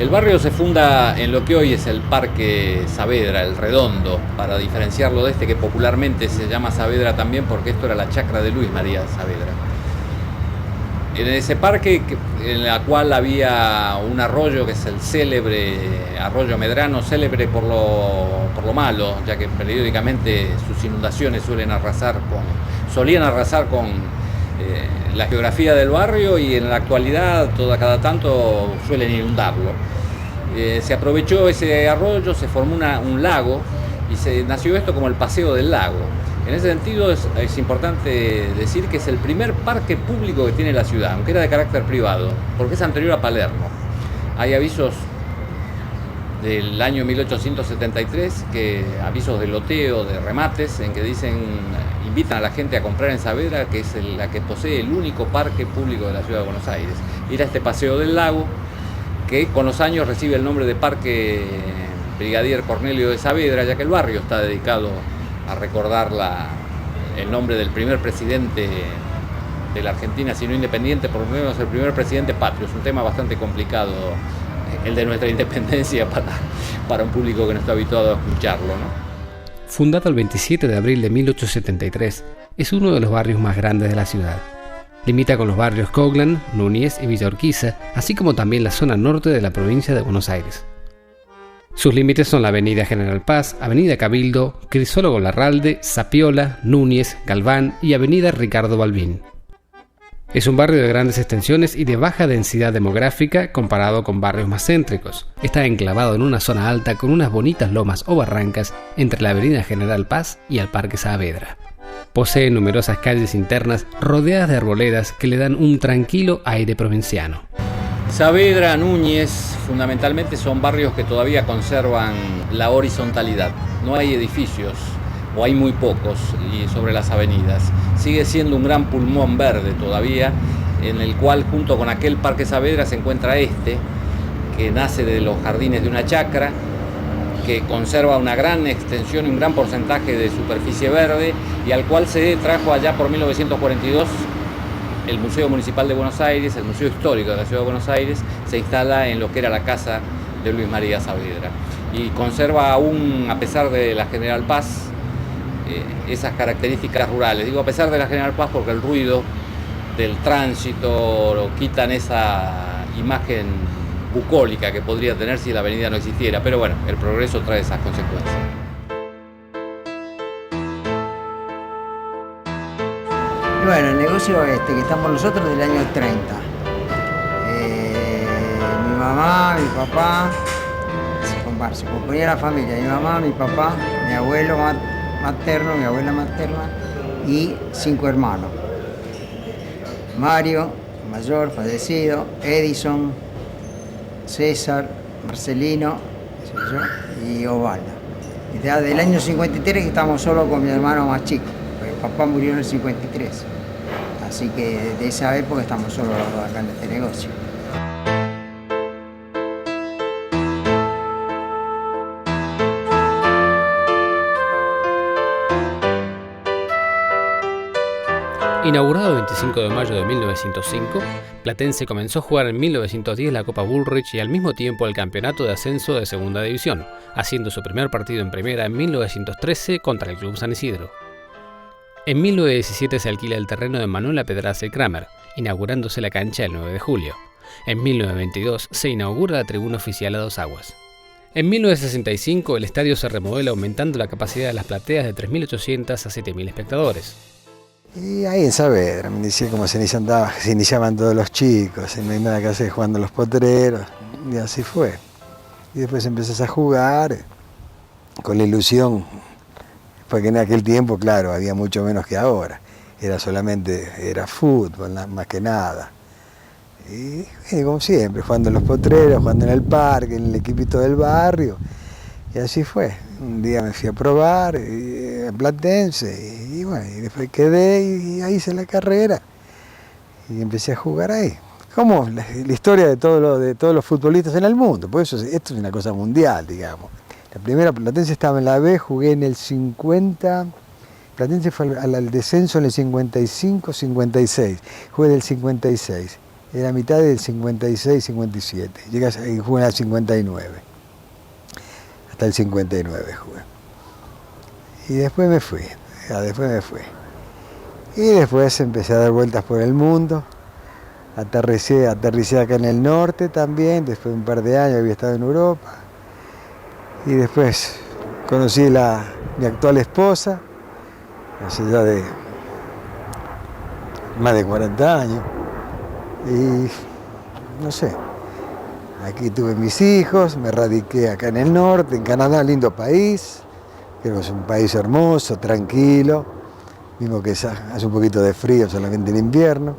El barrio se funda en lo que hoy es el Parque Saavedra, el Redondo, para diferenciarlo de este que popularmente se llama Saavedra también porque esto era la chacra de Luis María Saavedra. En ese parque, en la cual había un arroyo que es el célebre arroyo Medrano, célebre por lo malo, ya que periódicamente sus inundaciones solían arrasar con la geografía del barrio, y en la actualidad cada tanto suelen inundarlo. Se aprovechó ese arroyo, se formó un lago y nació esto como el Paseo del Lago. En ese sentido es importante decir que es el primer parque público que tiene la ciudad, aunque era de carácter privado, porque es anterior a Palermo. Hay avisos del año 1873, avisos de loteo, de remates, en que invitan a la gente a comprar en Saavedra, que es la que posee el único parque público de la ciudad de Buenos Aires. Ir a este Paseo del Lago, que con los años recibe el nombre de Parque Brigadier Cornelio de Saavedra, ya que el barrio está dedicado a recordar el nombre del primer presidente de la Argentina, si no independiente, por lo menos el primer presidente patrio. Es un tema bastante complicado, el de nuestra independencia, para un público que no está habituado a escucharlo, ¿no? Fundado el 27 de abril de 1873, es uno de los barrios más grandes de la ciudad. Limita con los barrios Coglan, Núñez y Villa Urquiza, así como también la zona norte de la provincia de Buenos Aires. Sus límites son la Avenida General Paz, Avenida Cabildo, Crisólogo Larralde, Sapiola, Núñez, Galván y Avenida Ricardo Balbín. Es un barrio de grandes extensiones y de baja densidad demográfica comparado con barrios más céntricos. Está enclavado en una zona alta con unas bonitas lomas o barrancas entre la Avenida General Paz y el Parque Saavedra. Posee numerosas calles internas rodeadas de arboledas que le dan un tranquilo aire provinciano. Saavedra, Núñez, fundamentalmente son barrios que todavía conservan la horizontalidad. No hay edificios, o hay muy pocos, y sobre las avenidas. Sigue siendo un gran pulmón verde todavía, en el cual junto con aquel Parque Saavedra se encuentra que nace de los jardines de una chacra, que conserva una gran extensión y un gran porcentaje de superficie verde, y al cual se trajo allá por 1942 el Museo Municipal de Buenos Aires, el Museo Histórico de la Ciudad de Buenos Aires. Se instala en lo que era la casa de Luis María Saavedra y conserva aún, a pesar de la General Paz, esas características rurales. Digo a pesar de la General Paz porque el ruido del tránsito lo quitan esa imagen bucólica que podría tener si la avenida no existiera, pero bueno, el progreso trae esas consecuencias. Y bueno, el negocio que estamos nosotros del año 30. Mi mamá, mi papá, se componía la familia, mi mamá, mi papá, mi abuelo materno, mi abuela materna y 5 hermanos. Mario, mayor, fallecido, Edison, César, Marcelino, y Osvaldo. Y desde el año 53 que estamos solo con mi hermano más chico, porque papá murió en el 53. Así que de esa época estamos solos los dos acá en este negocio. Inaugurado el 25 de mayo de 1905, Platense comenzó a jugar en 1910 la Copa Bullrich y al mismo tiempo el campeonato de ascenso de Segunda División, haciendo su primer partido en Primera en 1913 contra el Club San Isidro. En 1917 se alquila el terreno de Manuela Pedraza y Kramer, inaugurándose la cancha el 9 de julio. En 1922 se inaugura la tribuna oficial a 2 aguas. En 1965 el estadio se remodela aumentando la capacidad de las plateas de 3.800 a 7.000 espectadores. Y ahí en Saavedra, me decía cómo se iniciaban todos los chicos, no hay nada que hacer jugando los potreros, y así fue. Y después empezás a jugar con la ilusión, porque en aquel tiempo, claro, había mucho menos que ahora, era fútbol, más que nada. Y como siempre, jugando en los potreros, jugando en el parque, en el equipito del barrio, y así fue. Un día me fui a probar en Platense y bueno, y después quedé y ahí hice la carrera y empecé a jugar ahí. Como la historia de todos los futbolistas en el mundo, por eso esto es una cosa mundial, digamos. La primera Platense estaba en la B, jugué en el 50, Platense fue al descenso en el 55-56, jugué del 56. Era mitad del 56-57. Llegué y jugué en el 59. Hasta el 59 jugué. Y después me fui. Y después empecé a dar vueltas por el mundo. Aterricé acá en el norte también. Después de un par de años había estado en Europa. Y después conocí mi actual esposa, hace ya de más de 40 años. Y no sé, aquí tuve mis hijos, me radiqué acá en el norte, en Canadá, lindo país. Creo que es un país hermoso, tranquilo. Mismo que hace un poquito de frío solamente en invierno.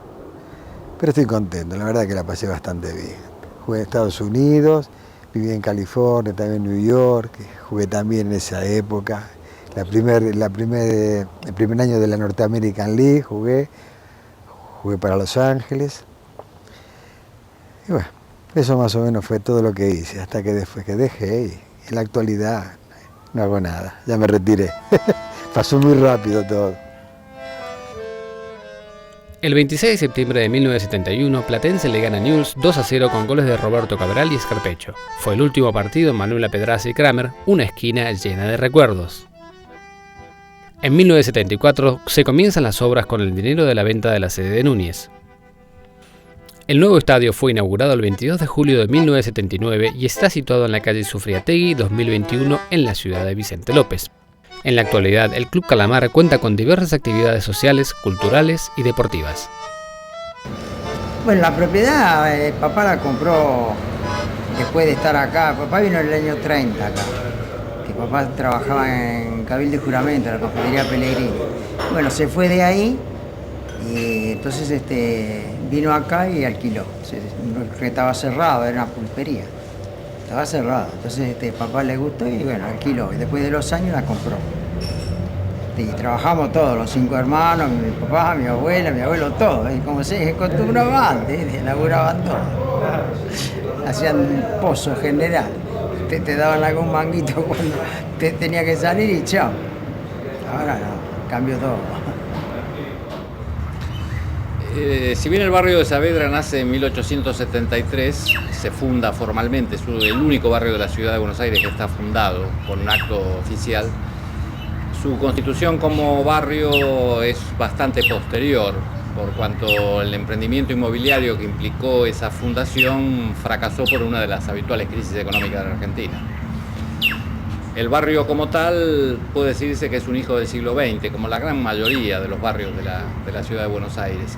Pero estoy contento, la verdad que la pasé bastante bien. Jugué en Estados Unidos. Viví en California, también en New York, jugué también en esa época. El primer año de la North American League jugué para Los Ángeles. Y bueno, eso más o menos fue todo lo que hice, hasta que después que dejé y en la actualidad no hago nada, ya me retiré. Pasó muy rápido todo. El 26 de septiembre de 1971, Platense le gana a Newell's 2-0 con goles de Roberto Cabral y Scarpecho. Fue el último partido en Manuela Pedraza y Kramer, una esquina llena de recuerdos. En 1974 se comienzan las obras con el dinero de la venta de la sede de Núñez. El nuevo estadio fue inaugurado el 22 de julio de 1979 y está situado en la calle Sufriategui 2021 en la ciudad de Vicente López. En la actualidad, el Club Calamar cuenta con diversas actividades sociales, culturales y deportivas. Bueno, la propiedad, papá la compró después de estar acá. Papá vino en el año 30 acá, que papá trabajaba en Cabildo y Juramento, en la Confitería Pellegrini. Bueno, se fue de ahí y entonces vino acá y alquiló. Que estaba cerrado, era una pulpería. Estaba cerrado, entonces papá le gustó y bueno, alquiló. Y después de los años la compró. Y trabajamos todos, los 5 hermanos, mi papá, mi abuela, mi abuelo, todos. Y como se acostumbraba antes, laburaban todos. Hacían pozo general. Te daban algún manguito cuando tenía que salir y chao. Ahora no, cambió todo. Si bien el barrio de Saavedra nace en 1873, se funda formalmente, es el único barrio de la ciudad de Buenos Aires que está fundado con un acto oficial. Su constitución como barrio es bastante posterior, por cuanto el emprendimiento inmobiliario que implicó esa fundación fracasó por una de las habituales crisis económicas de la Argentina. El barrio como tal puede decirse que es un hijo del siglo XX, como la gran mayoría de los barrios de la ciudad de Buenos Aires.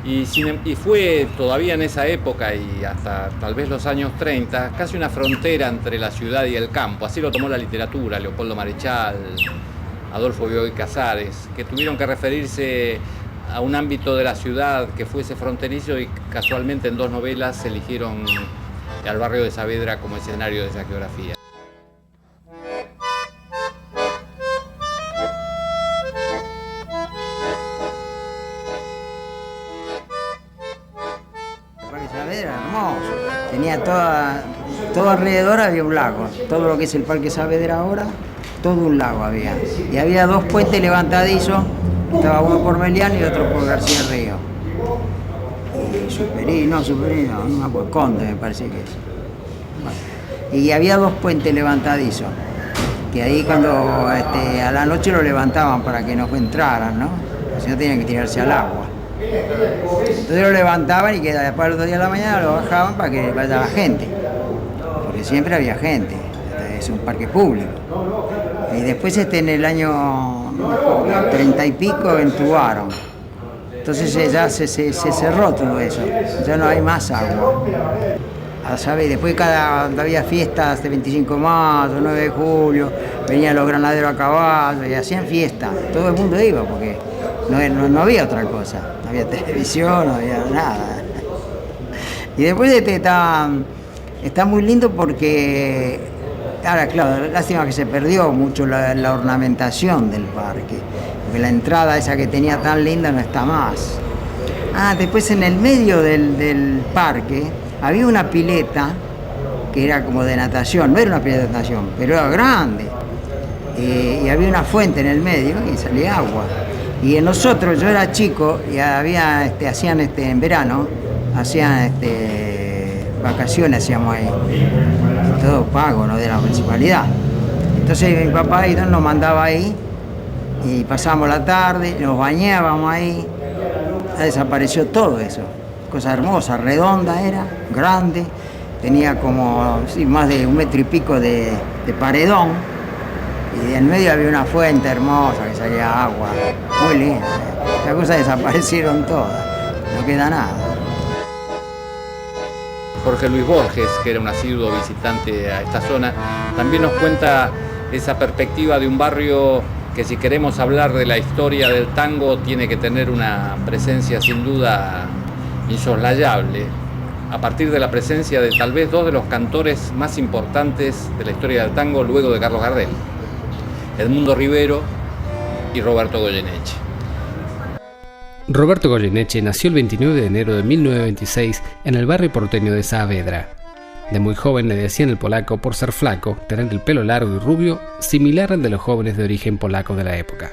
Y fue todavía en esa época y hasta tal vez los años 30, casi una frontera entre la ciudad y el campo. Así lo tomó la literatura, Leopoldo Marechal, Adolfo Bioy Casares, que tuvieron que referirse a un ámbito de la ciudad que fuese fronterizo y casualmente en 2 novelas eligieron al barrio de Saavedra como escenario de esa geografía. Saavedra era hermoso, tenía todo alrededor había un lago, todo lo que es el Parque Saavedra ahora, todo un lago había. Y había 2 puentes levantadizos, estaba uno por Melián y otro por García Río. Y Superino, no me acuerdo, Conde me parece que es. Bueno, y había 2 puentes levantadizos, que ahí cuando a la noche lo levantaban para que no entraran, ¿no? Si no tenían que tirarse al agua. Entonces lo levantaban y que después el otro día de la mañana lo bajaban para que vaya la gente, porque siempre había gente, es un parque público. Y después en el año 30 y pico entubaron, entonces ya se cerró todo eso, ya no hay más agua. ¿Sabes? Después cuando había fiestas de 25 de mayo, 9 de julio, venían los granaderos a caballo y hacían fiestas, todo el mundo iba porque no había otra cosa, no había televisión, no había nada. Y después está muy lindo porque, ahora claro, lástima que se perdió mucho la ornamentación del parque, porque la entrada esa que tenía tan linda no está más. Después en el medio del parque había una pileta que era como de natación, no era una pileta de natación, pero era grande. Y había una fuente en el medio y salía agua. Y nosotros, yo era chico y hacían en verano, hacían vacaciones, hacíamos ahí, todo pago, ¿no?, de la municipalidad. Entonces mi papá y nos mandaba ahí y pasábamos la tarde, nos bañábamos ahí. Ya desapareció todo eso, cosa hermosa, redonda era, grande, tenía como más de 1 metro y pico de paredón, y en medio había una fuente hermosa que salía agua, muy linda. Las cosas desaparecieron todas, no queda nada. Jorge Luis Borges, que era un asiduo visitante a esta zona, también nos cuenta esa perspectiva de un barrio que, si queremos hablar de la historia del tango, tiene que tener una presencia sin duda insoslayable, a partir de la presencia de tal vez 2 de los cantores más importantes de la historia del tango luego de Carlos Gardel, Edmundo Rivero y Roberto Goyeneche. Roberto Goyeneche nació el 29 de enero de 1926 en el barrio porteño de Saavedra. De muy joven le decían el polaco por ser flaco, tener el pelo largo y rubio, similar al de los jóvenes de origen polaco de la época.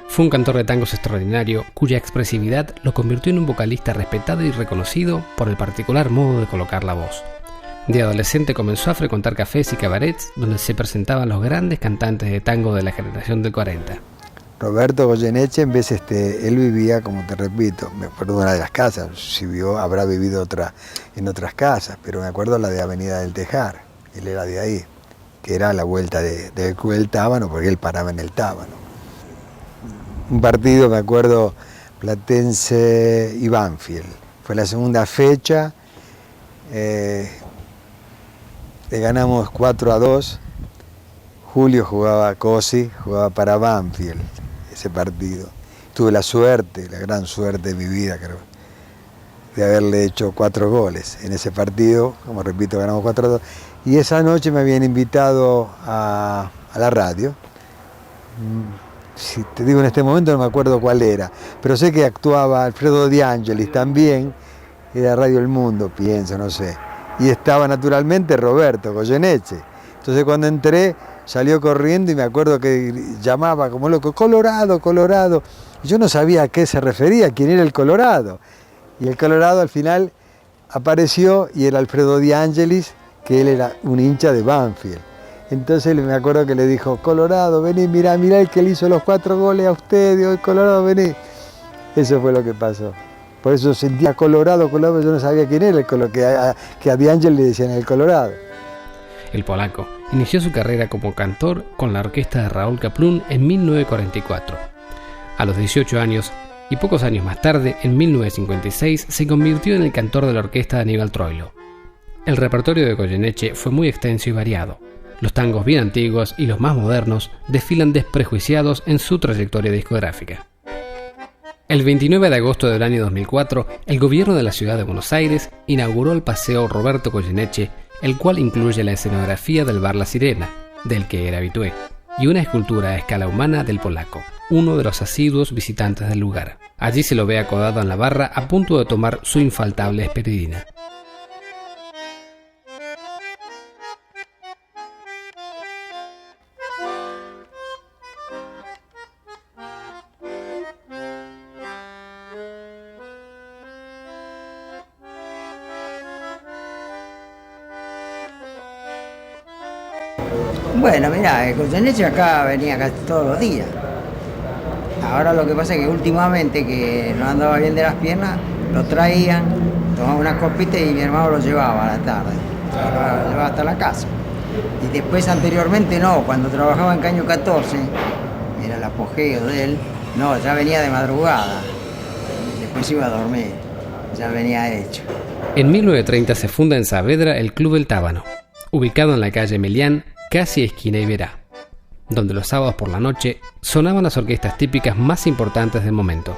Fue un cantor de tangos extraordinario, cuya expresividad lo convirtió en un vocalista respetado y reconocido por el particular modo de colocar la voz. De adolescente comenzó a frecuentar cafés y cabarets donde se presentaban los grandes cantantes de tango de la generación del 40. Roberto Goyeneche, en vez él vivía, como te repito, me acuerdo de una de las casas, si habrá vivido en otras casas, pero me acuerdo la de Avenida del Tejar, él era de ahí, que era a la vuelta del Club del Tábano, porque él paraba en el Tábano. Un partido, me acuerdo, Platense y Banfield, fue la segunda fecha, le ganamos 4-2, Julio jugaba Cosi, jugaba para Banfield ese partido. Tuve la gran suerte de mi vida, creo, de haberle hecho 4 goles en ese partido. Como repito, ganamos 4-2. Y esa noche me habían invitado a la radio. Si te digo en este momento no me acuerdo cuál era, pero sé que actuaba Alfredo De Angelis también, era Radio El Mundo, pienso, no sé. Y estaba naturalmente Roberto Goyeneche. Entonces cuando entré, salió corriendo y me acuerdo que llamaba como loco, Colorado, Colorado. Y yo no sabía a qué se refería, quién era el Colorado. Y el Colorado al final apareció y era Alfredo De Angelis, que él era un hincha de Banfield. Entonces me acuerdo que le dijo, Colorado, vení, mirá el que le hizo los 4 goles a usted, digo, Colorado, vení. Eso fue lo que pasó. Por eso sentía Colorado, yo no sabía quién era, que a De Angelis le decían el Colorado. El polaco inició su carrera como cantor con la orquesta de Raúl Kaplun en 1944. A los 18 años, y pocos años más tarde, en 1956, se convirtió en el cantor de la orquesta de Aníbal Troilo. El repertorio de Goyeneche fue muy extenso y variado. Los tangos bien antiguos y los más modernos desfilan desprejuiciados en su trayectoria discográfica. El 29 de agosto del año 2004, el gobierno de la ciudad de Buenos Aires inauguró el Paseo Roberto Goyeneche, el cual incluye la escenografía del bar La Sirena, del que era habitué, y una escultura a escala humana del polaco, uno de los asiduos visitantes del lugar. Allí se lo ve acodado en la barra a punto de tomar su infaltable esperidina. Bueno, mirá, el Goyeneche acá venía casi todos los días. Ahora lo que pasa es que últimamente, que no andaba bien de las piernas, lo traían, tomaba unas copitas y mi hermano lo llevaba a la tarde. Lo llevaba hasta la casa. Y después, anteriormente no, cuando trabajaba en Caño 14, era el apogeo de él, no, ya venía de madrugada. Después iba a dormir, ya venía hecho. En 1930 se funda en Saavedra el Club del Tábano, ubicado en la calle Melián, casi esquina Iberá, donde los sábados por la noche sonaban las orquestas típicas más importantes del momento.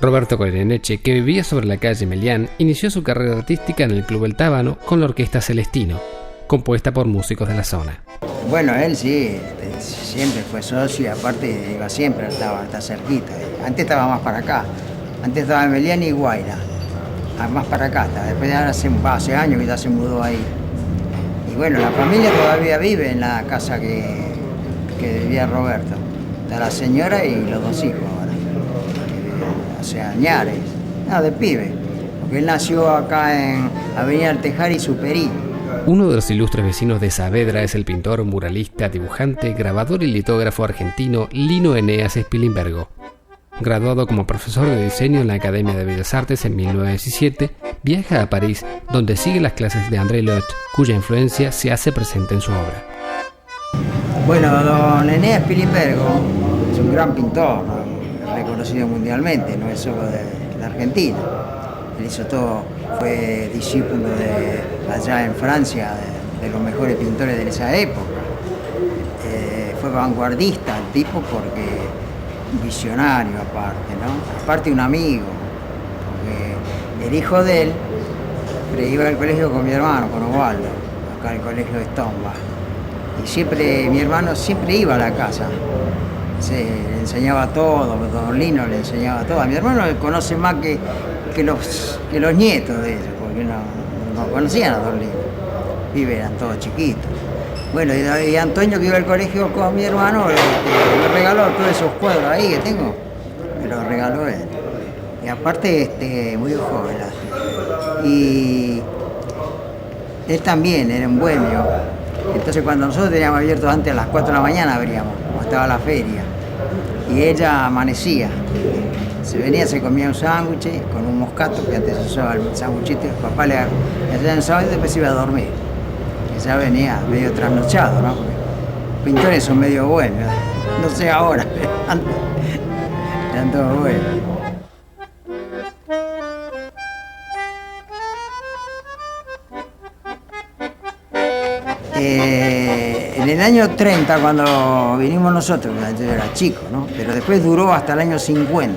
Roberto Goyeneche, que vivía sobre la calle Melián, inició su carrera artística en el Club El Tábano con la Orquesta Celestino, compuesta por músicos de la zona. Bueno, él sí, siempre fue socio y aparte iba siempre, estaba cerquita. Antes estaba más para acá, antes estaba en Melián y Guaira, más para acá, después ahora hace años que ya se mudó ahí. Y bueno, la familia todavía vive en la casa que vivía Roberto. Está la señora y los 2 hijos ahora. O sea, ñares, de pibe. porque él nació acá en Avenida Altejar y Superí. Uno de los ilustres vecinos de Saavedra es el pintor, muralista, dibujante, grabador y litógrafo argentino Lino Eneas Spilimbergo. Graduado como profesor de diseño en la Academia de Bellas Artes en 1917, viaja a París, donde sigue las clases de André Lot, cuya influencia se hace presente en su obra. Bueno, don Eneas Spilimbergo es un gran pintor, ¿no? Reconocido mundialmente, no es solo de la Argentina. Él hizo todo, fue discípulo de allá en Francia, de los mejores pintores de esa época. Fue vanguardista el tipo porque visionario aparte, ¿no? Aparte un amigo, porque el hijo de él iba al colegio con mi hermano, con Osvaldo, acá al colegio de Stomba. Y siempre, mi hermano siempre iba a la casa, le enseñaba todo, don Lino le enseñaba todo. A mi hermano le conoce más que los nietos de ellos, porque no conocían a don Lino, eran todos chiquitos. Bueno, y Antonio, que iba al colegio con mi hermano, me regaló todos esos cuadros ahí que tengo, me los regaló él. Y aparte, muy joven. Y él también era un bohemio. Entonces, cuando nosotros teníamos abierto antes a las 4 de la mañana, abríamos, como estaba la feria. Y ella amanecía. Se venía, se comía un sándwich con un moscato, que antes se usaba el sándwichito, el papá le hacía un sándwich y después se iba a dormir. Y ya venía medio trasnochado, ¿no? Porque los pintores son medio buenos, no sé ahora, pero antes eran todos buenos. En el año 30, cuando vinimos nosotros, yo era chico, ¿no? Pero después duró hasta el año 50.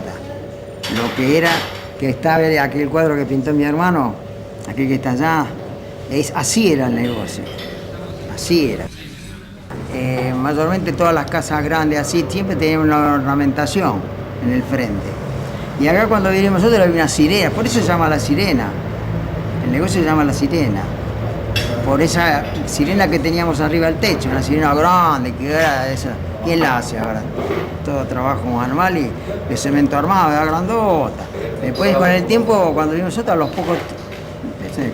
Lo que era, que está aquel cuadro que pintó mi hermano, aquel que está allá, así era el negocio, así era. Mayormente todas las casas grandes así siempre tenían una ornamentación en el frente. Y acá cuando vinimos nosotros había una sirena, por eso se llama La Sirena. El negocio se llama La Sirena. Por esa sirena que teníamos arriba del techo, una sirena grande, que era esa. ¿Quién la hace ahora? Todo trabajo manual y de cemento armado, era grandota. Después con el tiempo, cuando vimos nosotros, a los pocos,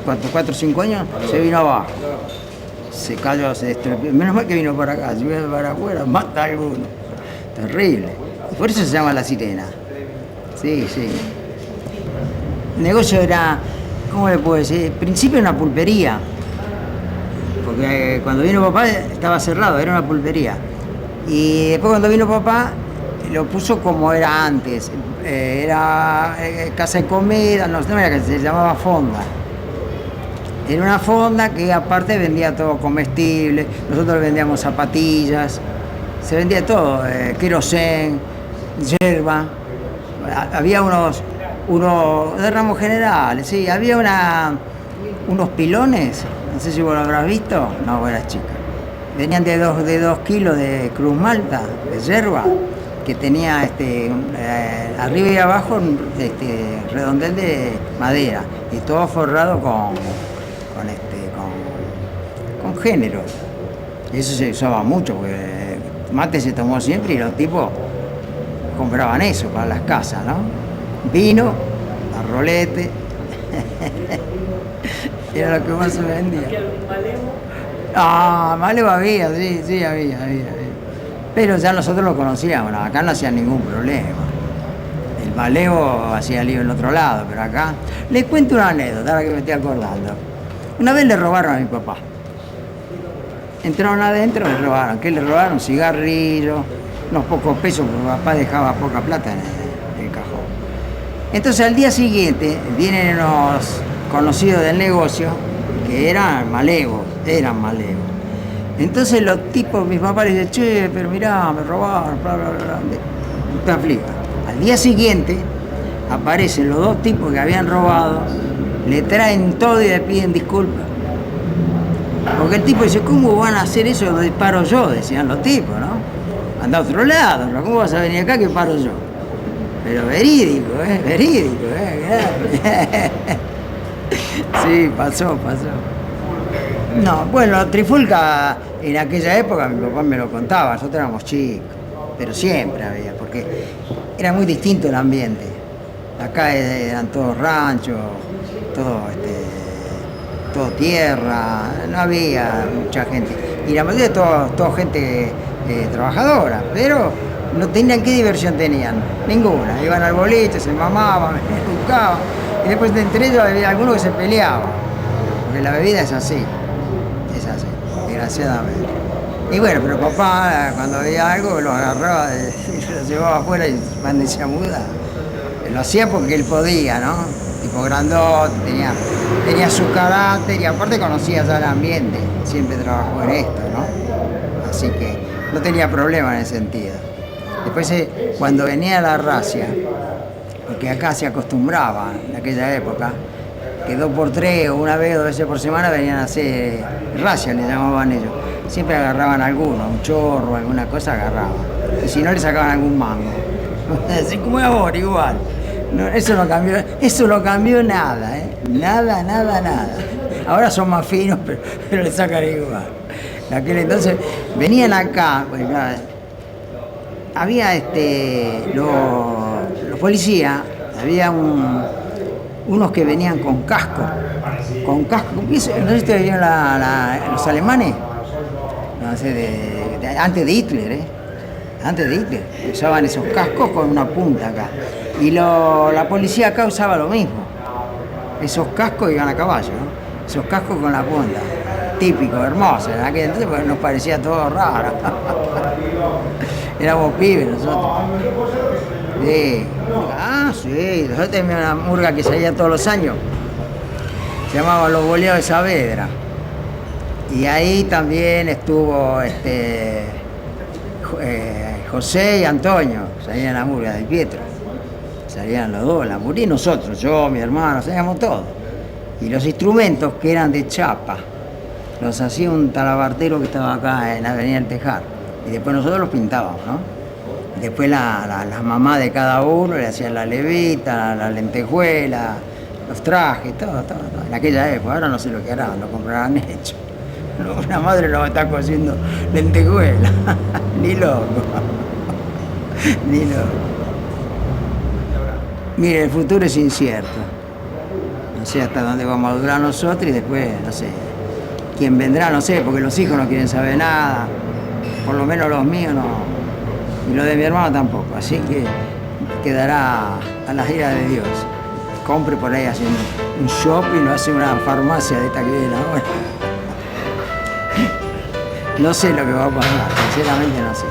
4 o 5 años, se vino abajo. Se cayó, se estropeó. Menos mal que vino para acá, si viene para afuera, mata a alguno. Terrible. Y por eso se llama La Sirena. Sí, sí. El negocio era, ¿cómo le puedo decir? Al principio era una pulpería. Porque cuando vino papá estaba cerrado, era una pulpería. Y después cuando vino papá lo puso como era antes. Era casa de comida, no era que se llamaba fonda. Era una fonda que aparte vendía todo comestible, nosotros vendíamos zapatillas, se vendía todo, querosén, yerba. Había unos de ramos generales, sí, había unos pilones. No sé si vos lo habrás visto, no, vos eras chica. Venían de 2 kilos de cruz malta, de yerba, que tenía arriba y abajo un redondel de madera, y todo forrado con género. Y eso se usaba mucho, porque mate se tomó siempre y los tipos compraban eso para las casas, ¿no? Vino, arrolete. Era lo que más se vendía. Ah, malevo había, sí, había. Pero ya nosotros lo conocíamos, ¿no? Acá no hacía ningún problema. El malevo hacía lío en el otro lado, pero acá... Les cuento una anécdota, ahora que me estoy acordando. Una vez le robaron a mi papá. Entraron adentro, le robaron. ¿Qué le robaron? Cigarrillos, unos pocos pesos, porque mi papá dejaba poca plata en el cajón. Entonces al día siguiente vienen unos conocidos del negocio que eran malevos. Entonces los tipos, mis papás les dicen, che, pero mirá, me robaron, bla, bla, bla. Te aflige. Al día siguiente aparecen los 2 tipos que habían robado, le traen todo y le piden disculpas. Porque el tipo dice, ¿cómo van a hacer eso? Lo disparo yo, decían los tipos, ¿no? Anda a otro lado, ¿no? ¿Cómo vas a venir acá que paro yo? Pero verídico, Sí, pasó. No, bueno, trifulca en aquella época mi papá me lo contaba, nosotros éramos chicos, pero siempre había, porque era muy distinto el ambiente. Acá eran todos ranchos, todo tierra, no había mucha gente. Y la mayoría de toda gente trabajadora, pero no tenían, ¿qué diversión tenían? Ninguna. Iban al boliche, se mamaban, buscaban, y después entre ellos había algunos que se peleaban, porque la bebida es así, desgraciadamente. Y bueno, pero papá, cuando había algo, los agarraba, los llevaba afuera y mandése a mudar. Lo hacía porque él podía, ¿no? Tipo grandote, tenía su carácter y aparte conocía ya el ambiente, siempre trabajó en esto, ¿no? Así que no tenía problema en ese sentido. Después, cuando venía la racia, porque acá se acostumbraba en aquella época, que 2 por 3 o una vez o 2 veces por semana venían a hacer racia, le llamaban ellos. Siempre agarraban alguno, un chorro, alguna cosa agarraban. Y si no, le sacaban algún mango. Así como ahora, igual. No, eso no cambió nada, ¿eh? Nada. Ahora son más finos, pero le sacan igual. En aquel entonces venían acá, pues, había los policías, había unos que venían con casco, no sé si te vieron los alemanes, no sé, antes de Hitler, usaban esos cascos con una punta acá. Y la policía acá usaba lo mismo. Esos cascos iban a caballo, ¿no? Esos cascos con la punta. Típico, hermoso. En aquel entonces pues, nos parecía todo raro. Éramos pibes nosotros. Sí. Sí. Nosotros teníamos una murga que salía todos los años. Se llamaba Los Boleos de Saavedra. Y ahí también estuvo José y Antonio. Salían a la murga de Pietro. Salían los dos, la murga y nosotros, yo, mi hermano, salíamos todos. Y los instrumentos que eran de chapa, los hacía un talabartero que estaba acá en la Avenida del Tejar. Y después nosotros los pintábamos, ¿no? Y después las mamás de cada uno le hacían la levita, la lentejuela, los trajes, todo. En aquella época, ahora no sé lo que harán, lo comprarán hecho. Una madre no va a estar cociendo lentejuela, ni loco. Mire, el futuro es incierto. No sé hasta dónde vamos a durar nosotros y después, no sé. Quién vendrá, no sé, porque los hijos no quieren saber nada. Por lo menos los míos no. Y los de mi hermano tampoco. Así que quedará a las iras de Dios. Compre por ahí, hace un shopping o hace una farmacia de esta que viene ahora. No sé lo que va a pasar, sinceramente no sé.